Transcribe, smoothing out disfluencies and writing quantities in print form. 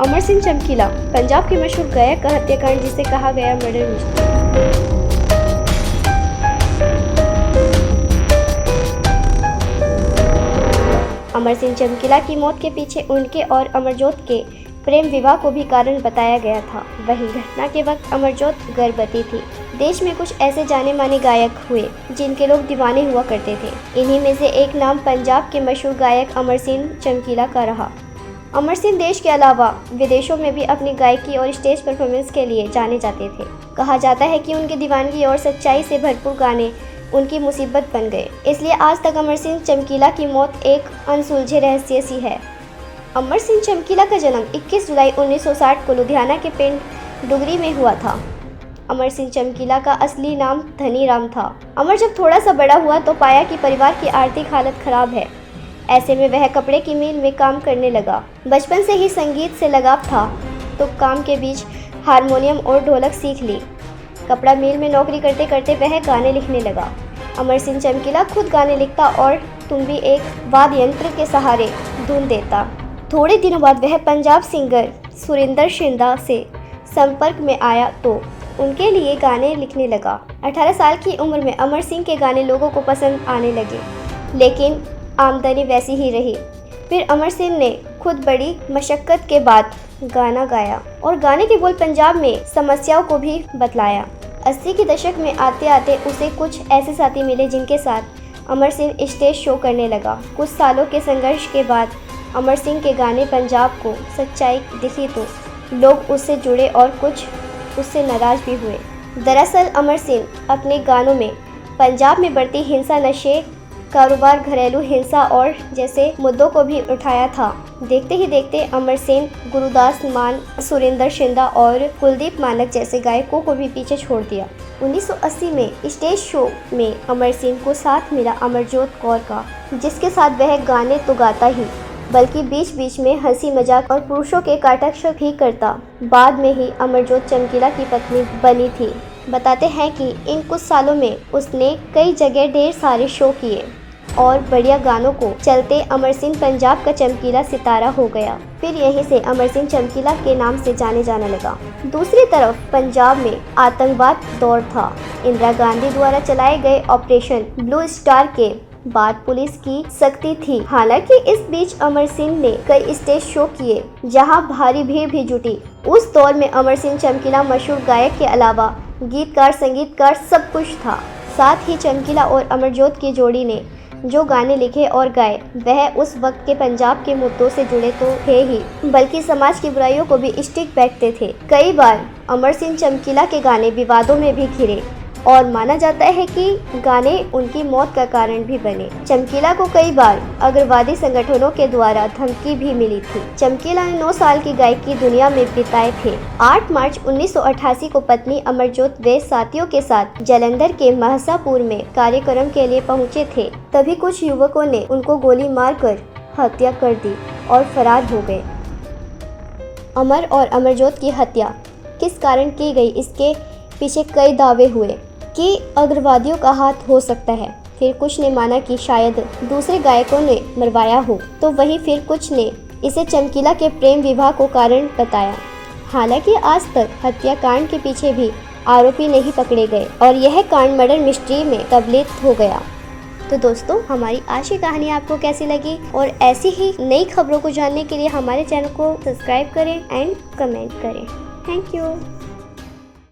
अमर सिंह चमकीला पंजाब के मशहूर गायक का हत्याकांड, जिसे कहा गया मर्डर मिस्ट्री। अमर सिंह चमकीला की मौत के पीछे उनके और अमरजोत के प्रेम विवाह को भी कारण बताया गया था। वहीं घटना के वक्त अमरजोत गर्भवती थी। देश में कुछ ऐसे जाने माने गायक हुए जिनके लोग दीवाने हुआ करते थे। इन्हीं में से एक नाम पंजाब के मशहूर गायक अमर सिंह चमकीला का रहा। अमर सिंह देश के अलावा विदेशों में भी अपनी गायकी और स्टेज परफॉर्मेंस के लिए जाने जाते थे। कहा जाता है कि उनकी दीवानगी और सच्चाई से भरपूर गाने उनकी मुसीबत बन गए। इसलिए आज तक अमर सिंह चमकीला की मौत एक अनसुलझे रहस्य सी है। अमर सिंह चमकीला का जन्म 21 जुलाई 1960 को लुधियाना के पिंड डुगरी में हुआ था। अमर सिंह चमकीला का असली नाम धनी राम था। अमर जब थोड़ा सा बड़ा हुआ तो पाया कि परिवार की आर्थिक हालत खराब है। ऐसे में वह कपड़े की मिल में काम करने लगा। बचपन से ही संगीत से लगाव था तो काम के बीच हारमोनियम और ढोलक सीख ली। कपड़ा मिल में नौकरी करते करते वह गाने लिखने लगा। अमर सिंह चमकीला खुद गाने लिखता और तुम्बी एक वाद्य यंत्र के सहारे धुन देता। थोड़े दिनों बाद वह पंजाब सिंगर सुरिंदर शिंदा से संपर्क में आया तो उनके लिए गाने लिखने लगा। 18 साल की उम्र में अमर सिंह के गाने लोगों को पसंद आने लगे, लेकिन आमदनी वैसी ही रही। फिर अमर सिंह ने खुद बड़ी मशक्क़त के बाद गाना गाया और गाने के बोल पंजाब में समस्याओं को भी बतलाया। 80 के दशक में आते आते उसे कुछ ऐसे साथी मिले जिनके साथ अमर सिंह स्टेज शो करने लगा। कुछ सालों के संघर्ष के बाद अमर सिंह के गाने पंजाब को सच्चाई दिखी तो लोग उससे जुड़े और कुछ उससे नाराज़ भी हुए। दरअसल अमर सिंह अपने गानों में पंजाब में बढ़ती हिंसा, नशे, कारोबार, घरेलू हिंसा और जैसे मुद्दों को भी उठाया था। देखते ही देखते अमर सिंह गुरुदास मान, सुरिंदर शिंदा और कुलदीप मानक जैसे गायकों को भी पीछे छोड़ दिया। 1980 में स्टेज शो में अमर सिंह को साथ मिला अमरजोत कौर का, जिसके साथ वह गाने तो गाता ही बल्कि बीच बीच में हंसी मजाक और पुरुषों के कटाक्ष भी करता। बाद में ही अमरजोत चमकीला की पत्नी बनी थी। बताते हैं कि इन कुछ सालों में उसने कई जगह ढेर सारे शो किए और बढ़िया गानों को चलते अमर सिंह पंजाब का चमकीला सितारा हो गया। फिर यहीं से अमर सिंह चमकीला के नाम से जाने जाने लगा। दूसरी तरफ पंजाब में आतंकवाद दौर था। इंदिरा गांधी द्वारा चलाए गए ऑपरेशन ब्लू स्टार के बाद पुलिस की सख्ती थी। हालांकि इस बीच अमर सिंह ने कई स्टेज शो किए जहां भारी भीड़ भी जुटी। उस दौर में अमर सिंह चमकीला मशहूर गायक के अलावा गीतकार, संगीतकार सब कुछ था। साथ ही चमकीला और अमरजोत की जोड़ी ने जो गाने लिखे और गाए वह उस वक्त के पंजाब के मुद्दों से जुड़े तो थे ही, बल्कि समाज की बुराइयों को भी स्टिक बैठते थे। कई बार अमर सिंह चमकीला के गाने विवादों में भी घिरे और माना जाता है कि गाने उनकी मौत का कारण भी बने। चमकीला को कई बार अग्रवादी संगठनों के द्वारा धमकी भी मिली थी। चमकीला ने 9 साल की गायकी दुनिया में बिताए थे। 8 मार्च 1988 को पत्नी अमरजोत वे साथियों के साथ जालंधर के महसापुर में कार्यक्रम के लिए पहुंचे थे। तभी कुछ युवकों ने उनको गोली मारकर हत्या कर दी और फरार हो गए। अमर और अमरजोत की हत्या किस कारण की गई, इसके पीछे कई दावे हुए कि अग्रवादियों का हाथ हो सकता है। फिर कुछ ने माना कि शायद दूसरे गायकों ने मरवाया हो, तो वहीं फिर कुछ ने इसे चमकीला के प्रेम विवाह को कारण बताया। हालांकि आज तक हत्याकांड के पीछे भी आरोपी नहीं पकड़े गए और यह कांड मर्डर मिस्ट्री में तब्दील हो गया। तो दोस्तों, हमारी आज की कहानी आपको कैसी लगी और ऐसी ही नई खबरों को जानने के लिए हमारे चैनल को सब्सक्राइब करें एंड कमेंट करें। Thank you.